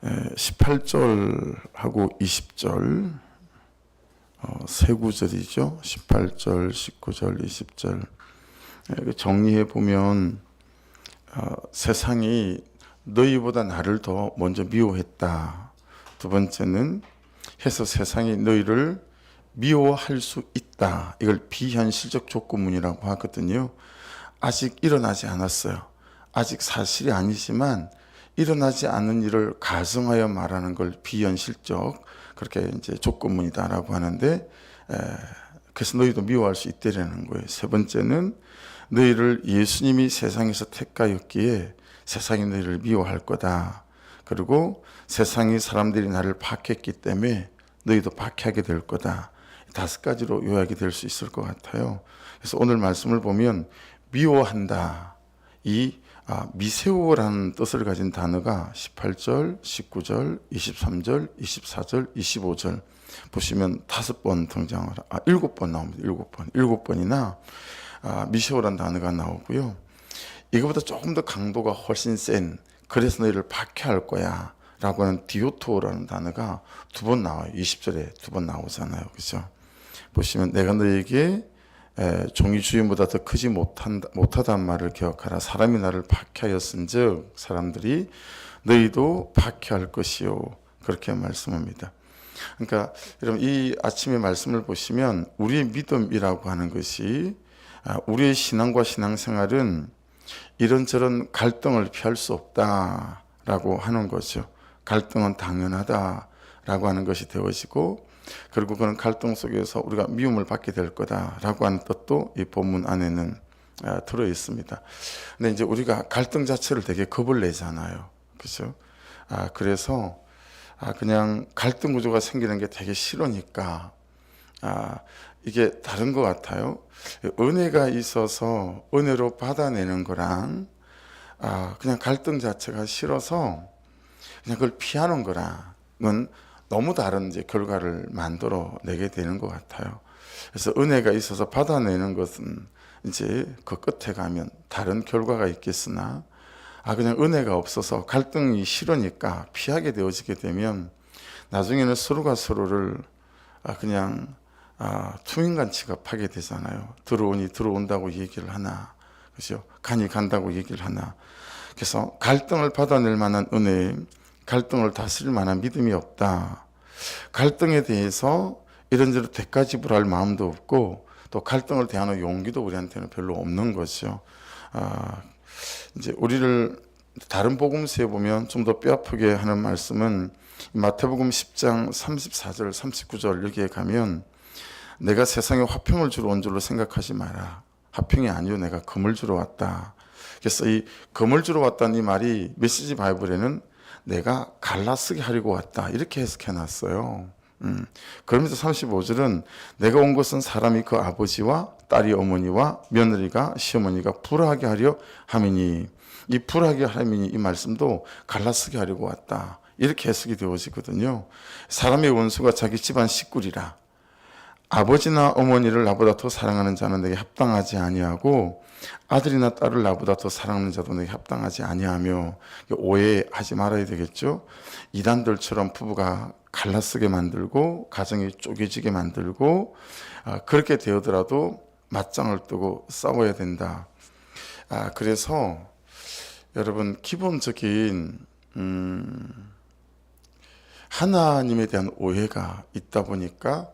18절하고 20절 세 구절이죠. 18절, 19절, 20절 정리해 보면 세상이 너희보다 나를 더 먼저 미워했다. 두 번째는 해서 세상이 너희를 미워할 수 있다. 이걸 비현실적 조건문이라고 하거든요. 아직 일어나지 않았어요. 아직 사실이 아니지만 일어나지 않은 일을 가정하여 말하는 걸 비현실적 그렇게 이제 조건문이다라고 하는데, 그래서 너희도 미워할 수 있다라는 거예요. 세 번째는 너희를 예수님이 세상에서 택하였기에 세상이 너희를 미워할 거다. 그리고 세상이 사람들이 나를 박했기 때문에 너희도 박해하게 될 거다. 다섯 가지로 요약이 될 수 있을 것 같아요. 그래서 오늘 말씀을 보면 미워한다. 이 미세오라는 뜻을 가진 단어가 18절, 19절, 23절, 24절, 25절 보시면 5번 등장을 7번 나옵니다. 7번이나 미세오라는 단어가 나오고요. 이거보다 조금 더 강도가 훨씬 센, 그래서 너희를 박해할 거야 라고 하는 디오토라는 단어가 2번 나와요. 20절에 2번 나오잖아요. 그죠? 보시면 내가 너에게 종이 주인보다 더 크지 못하단 말을 기억하라. 사람이 나를 박해하였은즉 사람들이 너희도 박해할 것이요. 그렇게 말씀합니다. 그러니까 여러분 이 아침의 말씀을 보시면 우리의 믿음이라고 하는 것이, 우리의 신앙과 신앙생활은 이런저런 갈등을 피할 수 없다라고 하는 거죠. 갈등은 당연하다라고 하는 것이 되어지고, 그리고 그런 갈등 속에서 우리가 미움을 받게 될 거다라고 하는 뜻도 이 본문 안에는 들어 있습니다. 근데 이제 우리가 갈등 자체를 되게 겁을 내잖아요. 그죠? 그래서 그냥 갈등 구조가 생기는 게 되게 싫으니까 이게 다른 것 같아요. 은혜가 있어서 은혜로 받아내는 거랑 그냥 갈등 자체가 싫어서 그냥 그걸 피하는 거랑은 너무 다른 이제 결과를 만들어 내게 되는 것 같아요. 그래서 은혜가 있어서 받아내는 것은 이제 그 끝에 가면 다른 결과가 있겠으나, 그냥 은혜가 없어서 갈등이 싫으니까 피하게 되어지게 되면 나중에는 서로가 서로를 그냥 투인간 취급하게 되잖아요. 들어오니 들어온다고 얘기를 하나, 그죠? 가니 간다고 얘기를 하나. 그래서 갈등을 받아낼 만한 은혜, 갈등을 다스릴 만한 믿음이 없다. 갈등에 대해서 이런저런 대가지불할 마음도 없고, 또 갈등을 대하는 용기도 우리한테는 별로 없는 거죠. 이제 우리를 다른 복음서에 보면 좀 더 뼈아프게 하는 말씀은 마태복음 10장 34절 39절 여기에 가면, 내가 세상에 화평을 주러 온 줄로 생각하지 마라. 화평이 아니요 내가 금을 주러 왔다. 그래서 이 금을 주러 왔다는 이 말이 메시지 바이블에는 내가 갈라쓰게 하려고 왔다 이렇게 해석해 놨어요. 그러면서 35절은 내가 온 것은 사람이 그 아버지와 딸이 어머니와 며느리가 시어머니가 불화하게 하려 함이니, 이 불화하게 함이니 이 말씀도 갈라쓰게 하려고 왔다 이렇게 해석이 되어지거든요. 사람의 원수가 자기 집안 식구리라. 아버지나 어머니를 나보다 더 사랑하는 자는 내게 합당하지 아니하고 아들이나 딸을 나보다 더 사랑하는 자도 내게 합당하지 아니하며, 오해하지 말아야 되겠죠. 이단들처럼 부부가 갈라쓰게 만들고 가정이 쪼개지게 만들고 그렇게 되어더라도 맞짱을 뜨고 싸워야 된다. 그래서 여러분 기본적인 하나님에 대한 오해가 있다 보니까,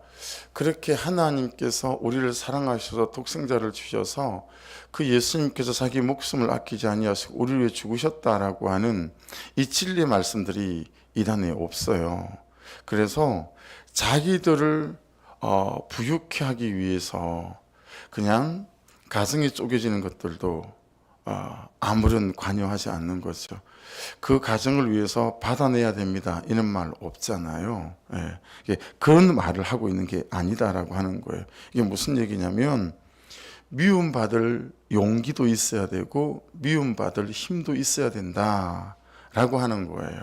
그렇게 하나님께서 우리를 사랑하셔서 독생자를 주셔서 그 예수님께서 자기 목숨을 아끼지 아니하시고 우리를 위해 죽으셨다라고 하는 이 진리의 말씀들이 이단에 없어요. 그래서 자기들을 부유케 하기 위해서 그냥 가정이 쪼개지는 것들도 아무런 관여하지 않는 거죠. 그 가정을 위해서 받아내야 됩니다 이런 말 없잖아요. 그런 말을 하고 있는 게 아니다라고 하는 거예요. 이게 무슨 얘기냐면, 미움받을 용기도 있어야 되고 미움받을 힘도 있어야 된다라고 하는 거예요.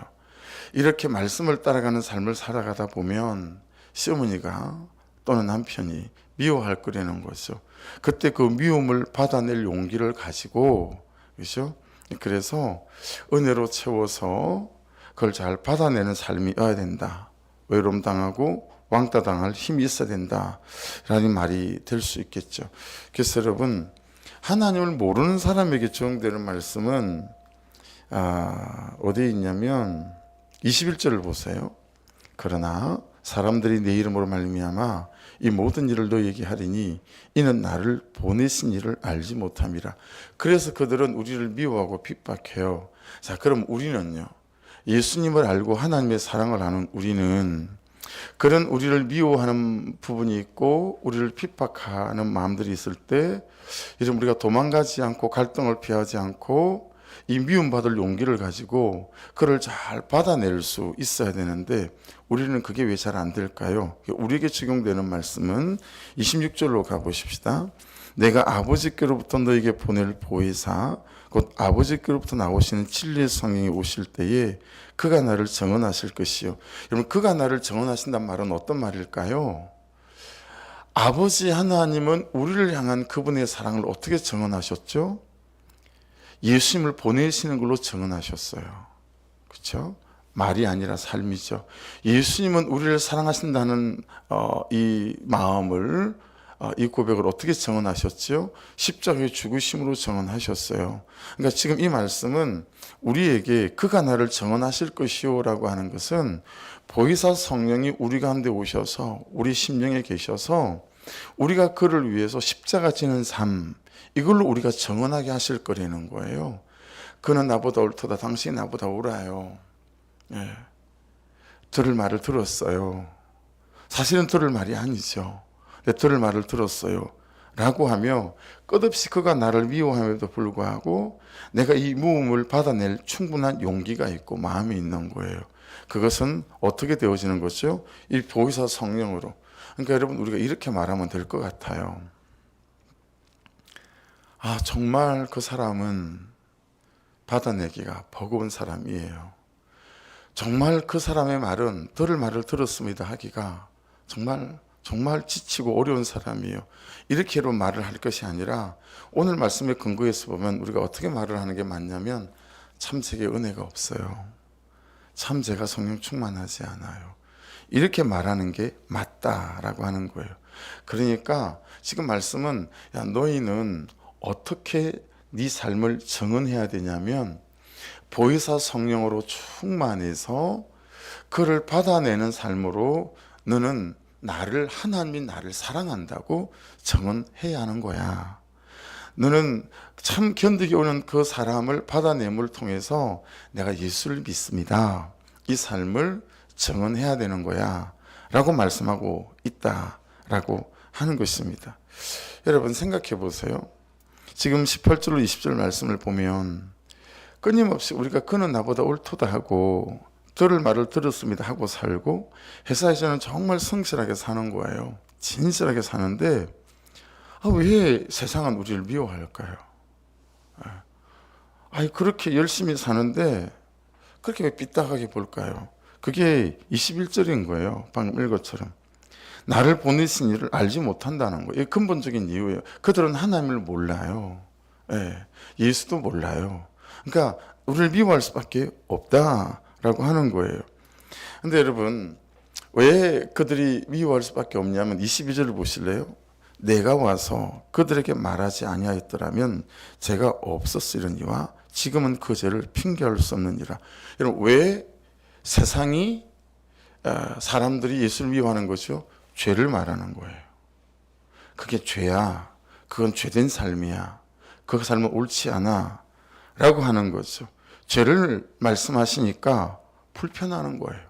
이렇게 말씀을 따라가는 삶을 살아가다 보면 시어머니가 또는 남편이 미워할 거라는 거죠. 그때 그 미움을 받아낼 용기를 가지고, 그렇죠? 그래서 은혜로 채워서 그걸 잘 받아내는 삶이어야 된다. 외로움 당하고 왕따 당할 힘이 있어야 된다. 라는 말이 될 수 있겠죠. 그래서 여러분, 하나님을 모르는 사람에게 적용되는 말씀은 어디에 있냐면 21절을 보세요. 그러나 사람들이 내 이름으로 말미암아 이 모든 일을 너희에게 하리니 이는 나를 보내신 이를 알지 못함이라. 그래서 그들은 우리를 미워하고 핍박해요. 자, 그럼 우리는요, 예수님을 알고 하나님의 사랑을 아는 우리는 그런 우리를 미워하는 부분이 있고 우리를 핍박하는 마음들이 있을 때 이런 우리가 도망가지 않고 갈등을 피하지 않고 이 미움받을 용기를 가지고 그를 잘 받아낼 수 있어야 되는데 우리는 그게 왜 잘 안 될까요? 우리에게 적용되는 말씀은 26절로 가보십시다. 내가 아버지께로부터 너에게 보낼 보혜사 곧 아버지께로부터 나오시는 진리의 성령이 오실 때에 그가 나를 증언하실 것이요. 여러분, 그가 나를 증언하신단 말은 어떤 말일까요? 아버지 하나님은 우리를 향한 그분의 사랑을 어떻게 증언하셨죠? 예수님을 보내시는 걸로 증언하셨어요. 그렇죠? 말이 아니라 삶이죠. 예수님은 우리를 사랑하신다는 이 마음을 이 고백을 어떻게 증언하셨죠? 십자가의 죽으심으로 증언하셨어요. 그러니까 지금 이 말씀은 우리에게 그가 나를 증언하실 것이요 라고 하는 것은 보혜사 성령이 우리 가운데 오셔서 우리 심령에 계셔서 우리가 그를 위해서 십자가 지는 삶, 이걸로 우리가 증언하게 하실 거라는 거예요. 그는 나보다 옳도다. 당신이 나보다 옳아요. 예. 들을 말을 들었어요. 사실은 들을 말이 아니죠. 들을 말을 들었어요. 라고 하며 끝없이 그가 나를 미워함에도 불구하고 내가 이 미움을 받아낼 충분한 용기가 있고 마음이 있는 거예요. 그것은 어떻게 되어지는 거죠? 이 보혜사 성령으로. 그러니까 여러분, 우리가 이렇게 말하면 될 것 같아요. 정말 그 사람은 받아내기가 버거운 사람이에요. 정말 그 사람의 말은 들을 말을 들었습니다 하기가 정말 지치고 어려운 사람이에요. 이렇게로 말을 할 것이 아니라 오늘 말씀의 근거에서 보면 우리가 어떻게 말을 하는 게 맞냐면 참 제게 은혜가 없어요. 참 제가 성령 충만하지 않아요. 이렇게 말하는 게 맞다라고 하는 거예요. 그러니까 지금 말씀은 너희는 어떻게 네 삶을 증언해야 되냐면 보혜사 성령으로 충만해서 그를 받아내는 삶으로 너는 하나님이 나를 사랑한다고 증언해야 하는 거야. 너는 참 견디기 어려운 그 사람을 받아냄을 통해서 내가 예수를 믿습니다. 이 삶을 증언해야 되는 거야. 라고 말씀하고 있다라고 하는 것입니다. 여러분, 생각해 보세요. 지금 18절로 20절 말씀을 보면 끊임없이 우리가 그는 나보다 옳도다 하고 들을 말을 들었습니다 하고 살고 회사에서는 정말 성실하게 사는 거예요. 진실하게 사는데 왜 세상은 우리를 미워할까요? 그렇게 열심히 사는데 그렇게 왜 삐딱하게 볼까요? 그게 21절인 거예요. 방금 읽은 것처럼. 나를 보내신 이를 알지 못한다는 거예요. 이게 근본적인 이유예요. 그들은 하나님을 몰라요. 예수도 몰라요. 그러니까 우리를 미워할 수밖에 없다라고 하는 거예요. 근데 여러분, 왜 그들이 미워할 수밖에 없냐면 22절을 보실래요? 내가 와서 그들에게 말하지 아니하였더라면 죄가 없었으려니와 지금은 그 죄를 핑계할 수 없느니라. 여러분, 왜 세상이 사람들이 예수를 미워하는 거죠? 죄를 말하는 거예요. 그게 죄야. 그건 죄된 삶이야. 그 삶은 옳지 않아. 라고 하는 거죠. 죄를 말씀하시니까 불편하는 거예요.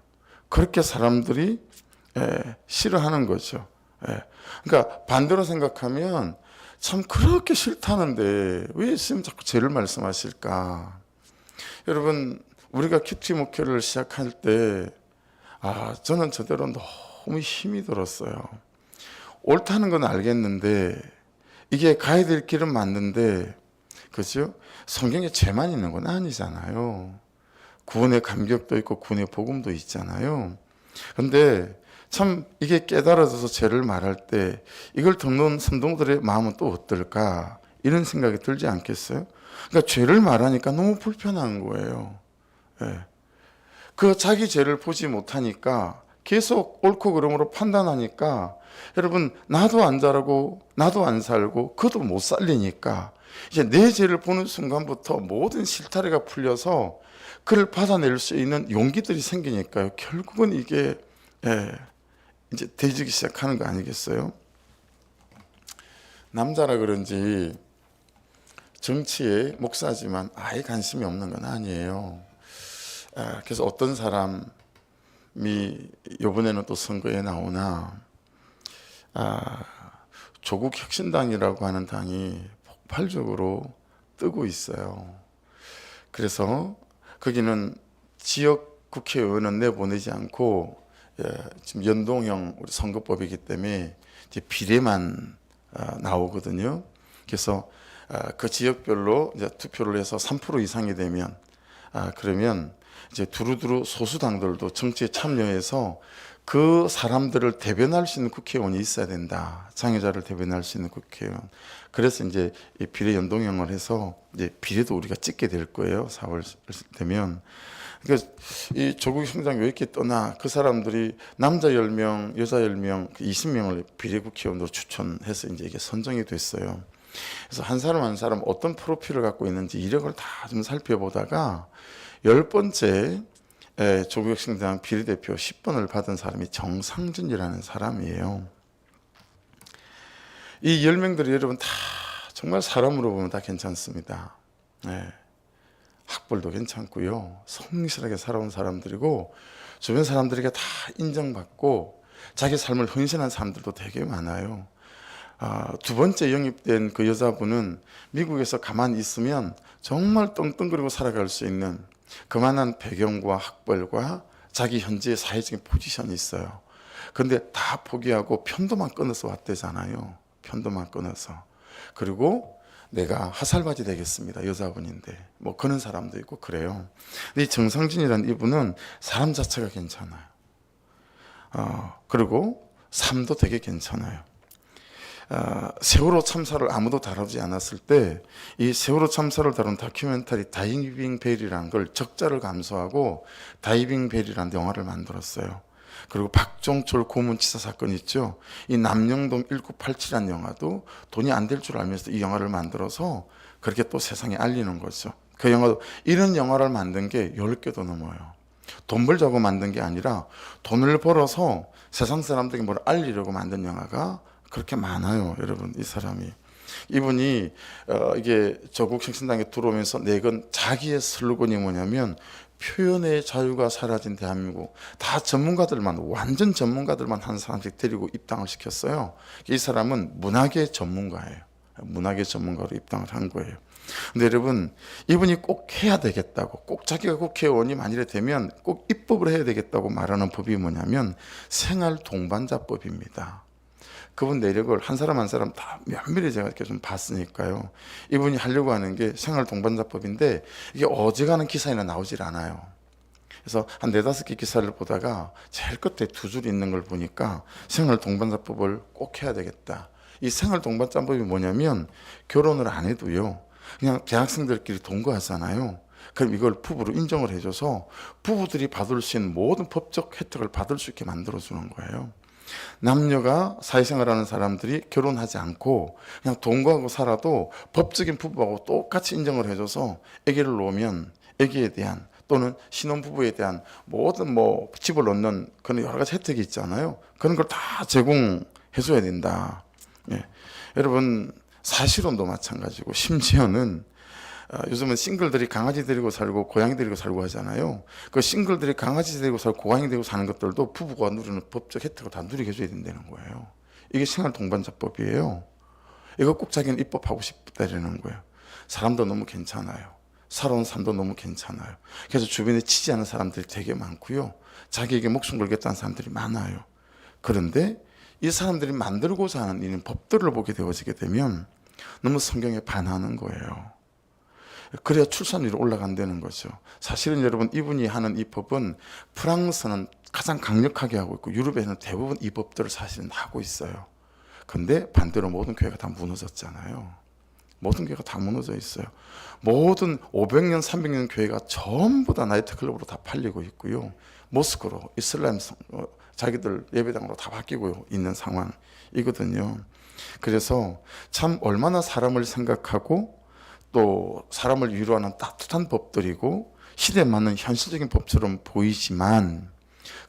그렇게 사람들이 싫어하는 거죠. 그러니까 반대로 생각하면 참 그렇게 싫다는데 왜 예수님 자꾸 죄를 말씀하실까? 여러분, 우리가 큐티 목회를 시작할 때 저는 저대로 너무 힘이 들었어요. 옳다는 건 알겠는데 이게 가야 될 길은 맞는데, 그죠? 성경에 죄만 있는 건 아니잖아요. 구원의 감격도 있고 구원의 복음도 있잖아요. 근데 참 이게 깨달아져서 죄를 말할 때 이걸 듣는 성도들의 마음은 또 어떨까? 이런 생각이 들지 않겠어요? 그러니까 죄를 말하니까 너무 불편한 거예요. 그 자기 죄를 보지 못하니까 계속 옳고 그름으로 판단하니까 여러분 나도 안 자라고 나도 안 살고 그도 못 살리니까 이제 내 죄를 보는 순간부터 모든 실타래가 풀려서 그를 받아낼 수 있는 용기들이 생기니까요. 결국은 이게 이제 되지기 시작하는 거 아니겠어요? 남자라 그런지 정치에 목사지만 아예 관심이 없는 건 아니에요. 그래서 어떤 사람이 이번에는 또 선거에 나오나 조국 혁신당이라고 하는 당이 폭발적으로 뜨고 있어요. 그래서 거기는 지역 국회의원은 내보내지 않고 지금 연동형 우리 선거법이기 때문에 이제 비례만 나오거든요. 그래서 그 지역별로 이제 투표를 해서 3% 이상이 되면 그러면 이제 두루두루 소수당들도 정치에 참여해서 그 사람들을 대변할 수 있는 국회의원이 있어야 된다. 장애자를 대변할 수 있는 국회의원. 그래서 이제 이 비례 연동형을 해서 이제 비례도 우리가 찍게 될 거예요. 4월 되면. 그러니까 이 조국 형장 왜 이렇게 떠나 그 사람들이 남자 10명, 여자 10명, 20명을 비례 국회의원으로 추천해서 이제 이게 선정이 됐어요. 그래서 한 사람 한 사람 어떤 프로필을 갖고 있는지 이력을 다 좀 살펴보다가 10번째 조국 혁신당 비례대표 10번을 받은 사람이 정상준이라는 사람이에요. 이 10명들이 여러분 다 정말 사람으로 보면 다 괜찮습니다. 학벌도 괜찮고요. 성실하게 살아온 사람들이고 주변 사람들에게 다 인정받고 자기 삶을 헌신한 사람들도 되게 많아요. 두 번째 영입된 그 여자분은 미국에서 가만히 있으면 정말 떵떵거리고 살아갈 수 있는 그만한 배경과 학벌과 자기 현재의 사회적인 포지션이 있어요. 그런데 다 포기하고 편도만 끊어서 왔대잖아요. 편도만 끊어서. 그리고 내가 화살바지 되겠습니다. 여자분인데 뭐 그런 사람도 있고 그래요. 근데 이 정상진이라는 이분은 사람 자체가 괜찮아요. 그리고 삶도 되게 괜찮아요. 세월호 참사를 아무도 다루지 않았을 때 이 세월호 참사를 다룬 다큐멘터리 다이빙 벨이라는 걸 적자를 감수하고 다이빙 벨이라는 영화를 만들었어요. 그리고 박종철 고문치사 사건 있죠. 이 남영동 1987이라는 영화도 돈이 안 될 줄 알면서 이 영화를 만들어서 그렇게 또 세상에 알리는 거죠. 그 영화도 이런 영화를 만든 게 10개도 넘어요. 돈 벌자고 만든 게 아니라 돈을 벌어서 세상 사람들에게 뭘 알리려고 만든 영화가 그렇게 많아요. 여러분 이 사람이 이분이 이게 조국 혁신당에 들어오면서 내건 자기의 슬로건이 뭐냐면 표현의 자유가 사라진 대한민국. 다 전문가들만 완전 전문가들만 한 사람씩 데리고 입당을 시켰어요. 이 사람은 문학의 전문가예요. 문학의 전문가로 입당을 한 거예요. 근데 여러분 이분이 꼭 해야 되겠다고 꼭 자기가 국회의원이 만일에 되면 꼭 입법을 해야 되겠다고 말하는 법이 뭐냐면 생활동반자법입니다. 그분 내력을 한 사람 한 사람 다 면밀히 제가 이렇게 좀 봤으니까요. 이분이 하려고 하는 게 생활동반자법인데 이게 어지간한 기사에는 나오질 않아요. 그래서 한 4-5개 기사를 보다가 제일 끝에 2줄 있는 걸 보니까 생활동반자법을 꼭 해야 되겠다. 이 생활동반자법이 뭐냐면 결혼을 안 해도요. 그냥 대학생들끼리 동거하잖아요. 그럼 이걸 부부로 인정을 해줘서 부부들이 받을 수 있는 모든 법적 혜택을 받을 수 있게 만들어주는 거예요. 남녀가 사회생활하는 사람들이 결혼하지 않고 그냥 동거하고 살아도 법적인 부부하고 똑같이 인정을 해줘서 아기를 놓으면 아기에 대한 또는 신혼부부에 대한 모든 뭐 집을 얻는 그런 여러 가지 혜택이 있잖아요. 그런 걸 다 제공해줘야 된다. 여러분 사실혼도 마찬가지고 심지어는 요즘은 싱글들이 강아지 데리고 살고 고양이 데리고 살고 하잖아요. 그 싱글들이 강아지 데리고 살고 고양이 데리고 사는 것들도 부부가 누리는 법적 혜택을 다 누리게 해줘야 된다는 거예요. 이게 생활동반자법이에요. 이거 꼭 자기는 입법하고 싶다라는 거예요. 사람도 너무 괜찮아요. 살아온 삶도 너무 괜찮아요. 그래서 주변에 치지 않은 사람들이 되게 많고요. 자기에게 목숨 걸겠다는 사람들이 많아요. 그런데 이 사람들이 만들고자 하는 이런 법들을 보게 되어지게 되면 너무 성경에 반하는 거예요. 그래야 출산율이 올라간다는 거죠. 사실은 여러분 이분이 하는 이 법은 프랑스는 가장 강력하게 하고 있고 유럽에는 대부분 이 법들을 사실은 하고 있어요. 근데 반대로 모든 교회가 다 무너졌잖아요. 모든 교회가 다 무너져 있어요. 모든 500년, 300년 교회가 전부 다 나이트클럽으로 다 팔리고 있고요. 모스크로, 이슬람 자기들 예배당으로 다 바뀌고 있는 상황이거든요. 그래서 참 얼마나 사람을 생각하고 또 사람을 위로하는 따뜻한 법들이고 시대에 맞는 현실적인 법처럼 보이지만,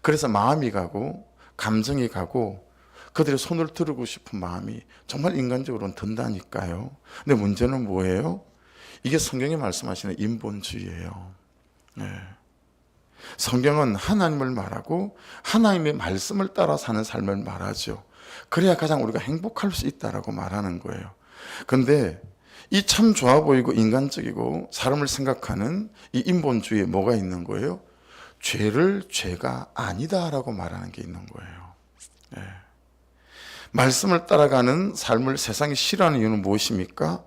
그래서 마음이 가고 감정이 가고 그들의 손을 들고 싶은 마음이 정말 인간적으로는 든다니까요. 근데 문제는 뭐예요? 이게 성경이 말씀하시는 인본주의예요. 네. 성경은 하나님을 말하고 하나님의 말씀을 따라 사는 삶을 말하죠. 그래야 가장 우리가 행복할 수 있다라고 말하는 거예요. 그런데 이 참 좋아 보이고 인간적이고 사람을 생각하는 이 인본주의에 뭐가 있는 거예요? 죄를 죄가 아니다라고 말하는 게 있는 거예요. 네. 말씀을 따라가는 삶을 세상이 싫어하는 이유는 무엇입니까?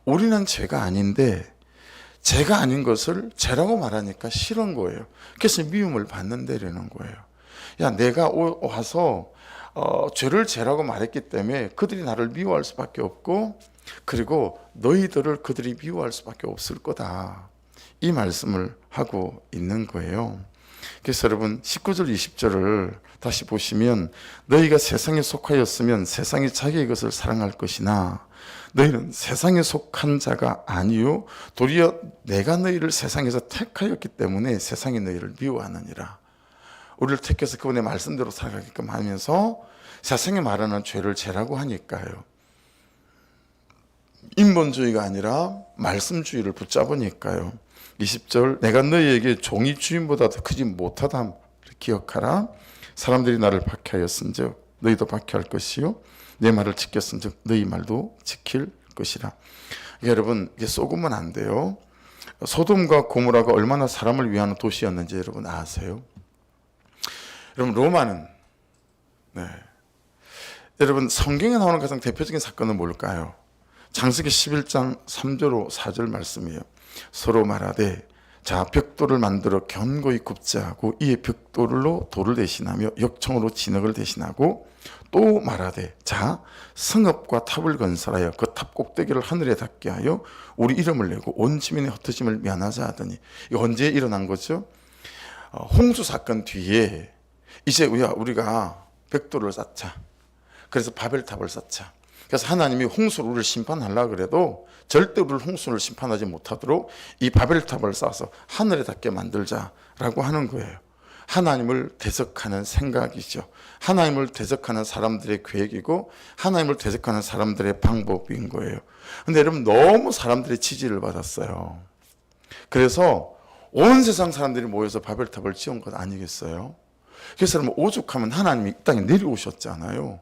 우리는 죄가 아닌데 죄가 아닌 것을 죄라고 말하니까 싫은 거예요. 그래서 미움을 받는다라는 거예요. 야, 내가 와서 죄를 죄라고 말했기 때문에 그들이 나를 미워할 수밖에 없고, 그리고 너희들을 그들이 미워할 수밖에 없을 거다, 이 말씀을 하고 있는 거예요. 그래서 여러분 19절 20절을 다시 보시면, 너희가 세상에 속하였으면 세상이 자기의 것을 사랑할 것이나 너희는 세상에 속한 자가 아니요 도리어 내가 너희를 세상에서 택하였기 때문에 세상이 너희를 미워하느니라. 우리를 택해서 그분의 말씀대로 살아가게끔 하면서 세상에 말하는 죄를 죄라고 하니까요. 인본주의가 아니라 말씀주의를 붙잡으니까요. 20절, 내가 너희에게 종이 주인보다 더 크지 못하다 기억하라. 사람들이 나를 박해하였은즉 너희도 박해할 것이요 내 말을 지켰은즉 너희 말도 지킬 것이라. 여러분, 이게 쏘구면 안 돼요. 소돔과 고모라가 얼마나 사람을 위한 도시였는지 여러분 아세요? 여러분, 로마는, 네, 여러분 성경에 나오는 가장 대표적인 사건은 뭘까요? 창세기 11장 3절로 4절 말씀이에요. 서로 말하되 자, 벽돌을 만들어 견고히 굽자 하고 이에 벽돌로 돌을 대신하며 역청으로 진흙을 대신하고, 또 말하되 자, 성읍과 탑을 건설하여 그 탑 꼭대기를 하늘에 닿게 하여 우리 이름을 내고 온 지민의 흩어짐을 면하자 하더니, 이거 언제 일어난 거죠? 홍수 사건 뒤에 이제 우리가 벽돌을 쌓자. 그래서 바벨탑을 쌓자. 그래서 하나님이 홍수를 우리를 심판하려고 그래도 절대 우리를 홍수를 심판하지 못하도록 이 바벨탑을 쌓아서 하늘에 닿게 만들자라고 하는 거예요. 하나님을 대적하는 생각이죠. 하나님을 대적하는 사람들의 계획이고 하나님을 대적하는 사람들의 방법인 거예요. 근데 여러분, 너무 사람들의 지지를 받았어요. 그래서 온 세상 사람들이 모여서 바벨탑을 지은 것 아니겠어요? 그래서 여러분, 오죽하면 하나님이 이 땅에 내려오셨잖아요.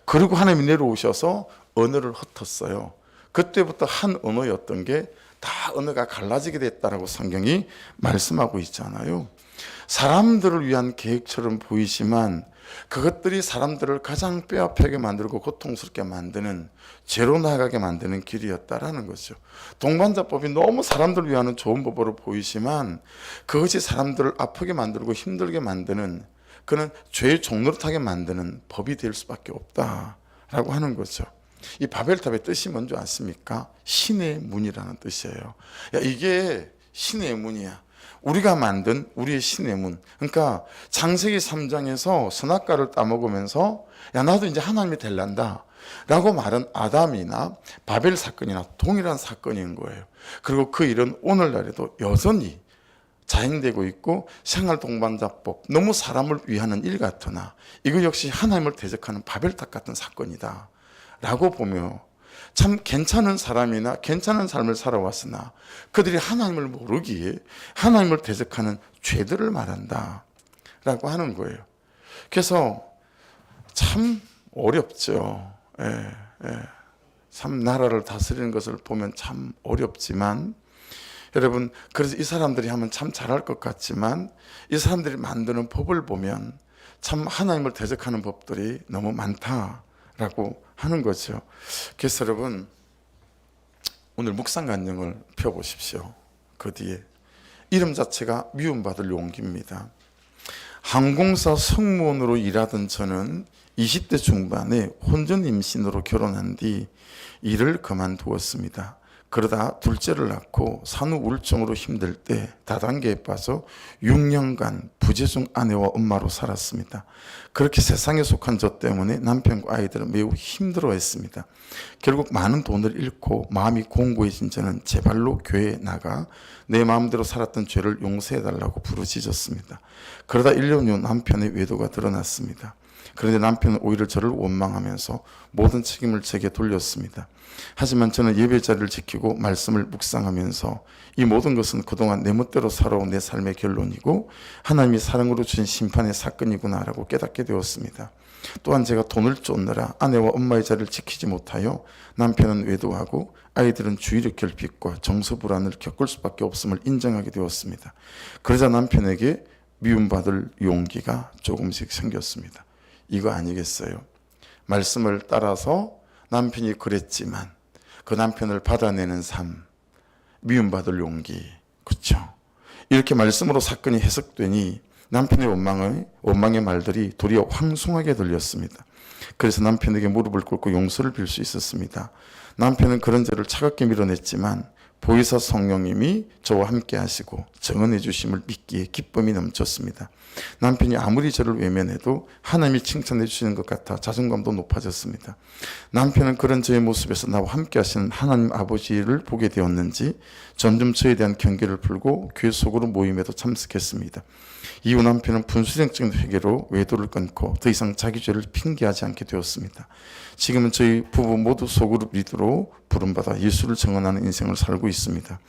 그리고 하나님이 내려오셔서 언어를 흩었어요. 그때부터 한 언어였던 게 다 언어가 갈라지게 됐다라고 성경이 말씀하고 있잖아요. 사람들을 위한 계획처럼 보이지만 그것들이 사람들을 가장 뼈아프게 만들고 고통스럽게 만드는, 죄로 나아가게 만드는 길이었다라는 거죠. 동반자법이 너무 사람들을 위한 좋은 법으로 보이지만 그것이 사람들을 아프게 만들고 힘들게 만드는, 그는 죄의 종노릇하게 만드는 법이 될 수밖에 없다라고 하는 거죠. 이 바벨탑의 뜻이 뭔지 아십니까? 신의 문이라는 뜻이에요. 야, 이게 신의 문이야. 우리가 만든 우리의 신의 문. 그러니까 창세기 3장에서 선악과를 따먹으면서 야, 나도 이제 하나님이 될란다 라고 말한 아담이나 바벨 사건이나 동일한 사건인 거예요. 그리고 그 일은 오늘날에도 여전히 자행되고 있고, 생활 동반자법, 너무 사람을 위하는 일 같으나 이거 역시 하나님을 대적하는 바벨탑 같은 사건이다 라고 보며, 참 괜찮은 사람이나 괜찮은 삶을 살아왔으나 그들이 하나님을 모르기에 하나님을 대적하는 죄들을 말한다 라고 하는 거예요. 그래서 참 어렵죠. 참 나라를 다스리는 것을 보면 참 어렵지만, 여러분, 그래서 이 사람들이 하면 참 잘할 것 같지만 이 사람들이 만드는 법을 보면 참 하나님을 대적하는 법들이 너무 많다라고 하는 거죠. 그래서 여러분, 오늘 묵상 간증을 펴보십시오. 그 뒤에 이름 자체가 미움받을 용기입니다. 항공사 승무원으로 일하던 저는 20대 중반에 혼전 임신으로 결혼한 뒤 일을 그만두었습니다. 그러다 둘째를 낳고 산후 우울증으로 힘들 때 다단계에 빠져 6년간 부재중 아내와 엄마로 살았습니다. 그렇게 세상에 속한 저 때문에 남편과 아이들은 매우 힘들어했습니다. 결국 많은 돈을 잃고 마음이 공고해진 저는 제 발로 교회에 나가 내 마음대로 살았던 죄를 용서해달라고 부르짖었습니다. 그러다 1년 후 남편의 외도가 드러났습니다. 그런데 남편은 오히려 저를 원망하면서 모든 책임을 제게 돌렸습니다. 하지만 저는 예배 자리를 지키고 말씀을 묵상하면서 이 모든 것은 그동안 내 멋대로 살아온 내 삶의 결론이고 하나님이 사랑으로 주신 심판의 사건이구나라고 깨닫게 되었습니다. 또한 제가 돈을 쫓느라 아내와 엄마의 자리를 지키지 못하여 남편은 외도하고 아이들은 주의력 결핍과 정서 불안을 겪을 수밖에 없음을 인정하게 되었습니다. 그러자 남편에게 미움받을 용기가 조금씩 생겼습니다. 이거 아니겠어요? 말씀을 따라서 남편이 그랬지만 그 남편을 받아내는 삶, 미움받을 용기, 그렇죠? 이렇게 말씀으로 사건이 해석되니 남편의 원망의 말들이 도리어 황송하게 들렸습니다. 그래서 남편에게 무릎을 꿇고 용서를 빌 수 있었습니다. 남편은 그런 죄를 차갑게 밀어냈지만 보혜사 성령님이 저와 함께 하시고 정언해 주심을 믿기에 기쁨이 넘쳤습니다. 남편이 아무리 저를 외면해도 하나님이 칭찬해 주시는 것 같아 자존감도 높아졌습니다. 남편은 그런 저의 모습에서 나와 함께 하시는 하나님 아버지를 보게 되었는지 점점 저에 대한 경계를 풀고 교회 속으로 모임에도 참석했습니다. 이후 남편은 분수령적인 회개로 외도를 끊고 더 이상 자기 죄를 핑계하지 않게 되었습니다. 지금은 저희 부부 모두 소그룹 리더로 부름받아 예수를 증언하는 인생을 살고 있습니다.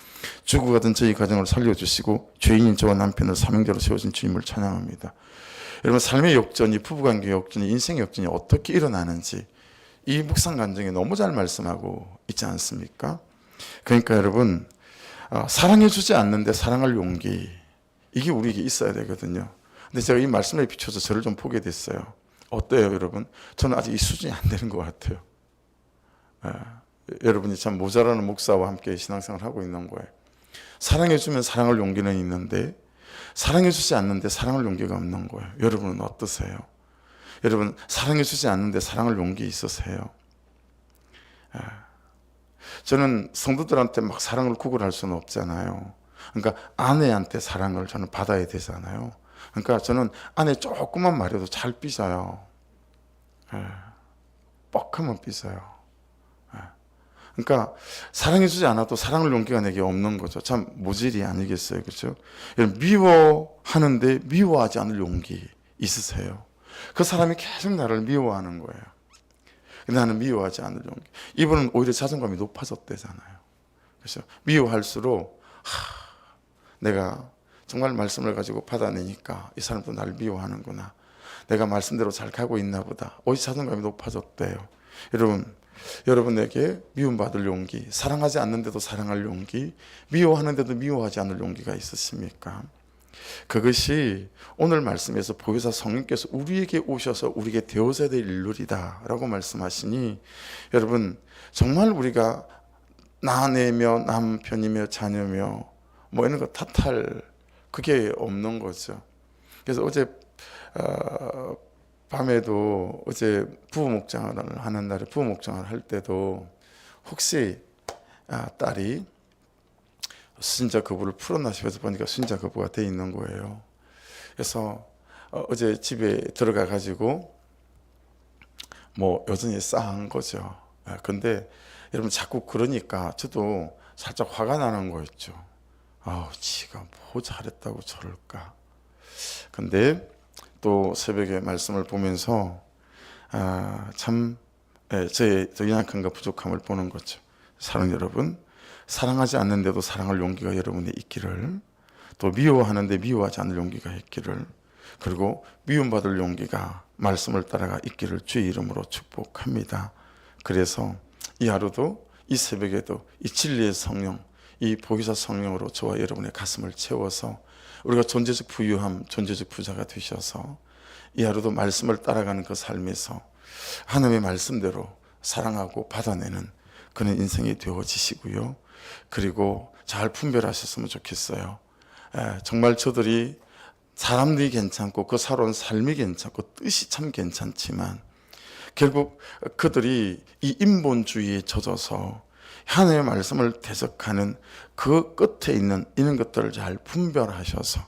죽어가던 저희 가정을 살려주시고 죄인인 저와 남편을 사명자로 세워준 주님을 찬양합니다. 여러분, 삶의 역전이, 부부관계의 역전이, 인생의 역전이 어떻게 일어나는지 이 묵상 간증에 너무 잘 말씀하고 있지 않습니까? 그러니까 여러분, 사랑해주지 않는데 사랑할 용기, 이게 우리에게 있어야 되거든요. 근데 제가 이 말씀에 비춰서 저를 좀 보게 됐어요. 어때요, 여러분? 저는 아직 이 수준이 안 되는 것 같아요. 여러분이 참 모자라는 목사와 함께 신앙생활을 하고 있는 거예요. 사랑해주면 사랑할 용기는 있는데 사랑해주지 않는데 사랑할 용기가 없는 거예요. 여러분은 어떠세요? 여러분, 사랑해주지 않는데 사랑할 용기 있으세요? 저는 성도들한테 막 사랑을 구걸할 수는 없잖아요. 그러니까 아내한테 사랑을 저는 받아야 되잖아요. 그러니까 저는 아내 조금만 말해도 잘 삐져요. 뻑하면 삐져요. 그러니까 사랑해주지 않아도 사랑할 용기가 내게 없는 거죠. 참 모질이 아니겠어요, 그렇죠? 미워하는데 미워하지 않을 용기 있으세요? 그 사람이 계속 나를 미워하는 거예요. 나는 미워하지 않을 용기. 이분은 오히려 자존감이 높아졌대잖아요. 그렇죠? 미워할수록 내가 정말 말씀을 가지고 받아내니까 이 사람도 나를 미워하는구나. 내가 말씀대로 잘 가고 있나 보다. 오히려 자존감이 높아졌대요. 여러분에게 미움받을 용기, 사랑하지 않는데도 사랑할 용기, 미워하는데도 미워하지 않을 용기가 있으십니까? 그것이 오늘 말씀에서 보혜사 성령께서 우리에게 오셔서 우리에게 되어져야 될 일들이다 라고 말씀하시니, 여러분 정말 우리가 나내며 남편이며 자녀며 뭐 이런 거 탓할 그게 없는 거죠. 그래서 어제 밤에도 어제 부부 목장을 하는 날에 부부 목장을 할 때도 혹시 딸이 순자 거부를 풀었나 싶어서 보니까 순자 거부가 돼 있는 거예요. 그래서 어제 집에 들어가 가지고 뭐 여전히 싸한 거죠. 근데 여러분 자꾸 그러니까 저도 살짝 화가 나는 거 있죠. 지가 뭐 잘했다고 저럴까. 근데 또 새벽에 말씀을 보면서 참 저의 연약함과 부족함을 보는 거죠. 사랑 여러분, 사랑하지 않는데도 사랑할 용기가 여러분에 있기를, 또 미워하는데 미워하지 않을 용기가 있기를, 그리고 미움받을 용기가 말씀을 따라가 있기를 주의 이름으로 축복합니다. 그래서 이 하루도, 이 새벽에도 이 진리의 성령, 이 보혜사 성령으로 저와 여러분의 가슴을 채워서 우리가 존재적 부유함, 존재적 부자가 되셔서 이 하루도 말씀을 따라가는 그 삶에서 하나님의 말씀대로 사랑하고 받아내는 그런 인생이 되어지시고요. 그리고 잘 분별하셨으면 좋겠어요. 정말 저들이 사람들이 괜찮고 그 살아온 삶이 괜찮고 뜻이 참 괜찮지만 결국 그들이 이 인본주의에 젖어서 하나님의 말씀을 대적하는 그 끝에 있는 이런 것들을 잘 분별하셔서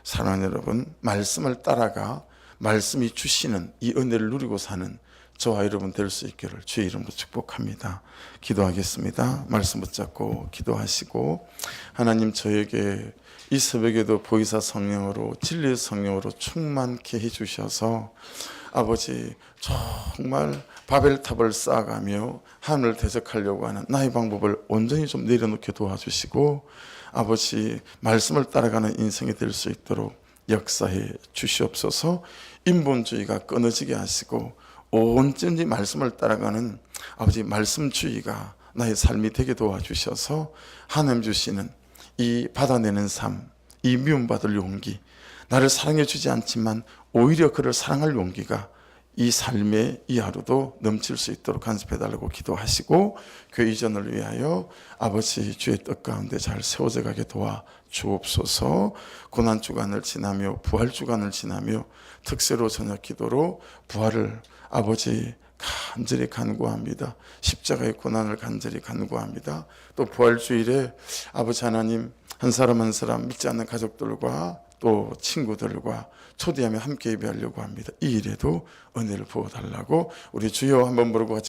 사랑하는 여러분, 말씀을 따라가 말씀이 주시는 이 은혜를 누리고 사는 저와 여러분 될 수 있기를 주의 이름으로 축복합니다. 기도하겠습니다. 말씀 붙잡고 기도하시고, 하나님 저에게 이 새벽에도 보이사 성령으로 진리의 성령으로 충만케 해주셔서 아버지 정말 바벨탑을 쌓아가며 하늘을 대적하려고 하는 나의 방법을 온전히 좀 내려놓게 도와주시고, 아버지 말씀을 따라가는 인생이 될 수 있도록 역사해 주시옵소서. 인본주의가 끊어지게 하시고 온전히 말씀을 따라가는 아버지 말씀주의가 나의 삶이 되게 도와주셔서 하나님 주시는 이 받아내는 삶, 이 미움받을 용기, 나를 사랑해 주지 않지만 오히려 그를 사랑할 용기가 이 삶의 이 하루도 넘칠 수 있도록 간섭해달라고 기도하시고, 교회 이전을 위하여 아버지 주의 뜻 가운데 잘 세워져 가게 도와주옵소서. 고난주간을 지나며 부활주간을 지나며 특세로 저녁 기도로 부활을 아버지 간절히 간구합니다. 십자가의 고난을 간절히 간구합니다. 또 부활주일에 아버지 하나님 한 사람 한 사람 믿지 않는 가족들과 또 친구들과 초대하며 함께 예배하려고 합니다. 이 일에도 은혜를 부어달라고 우리 주여 한번 부르고 같이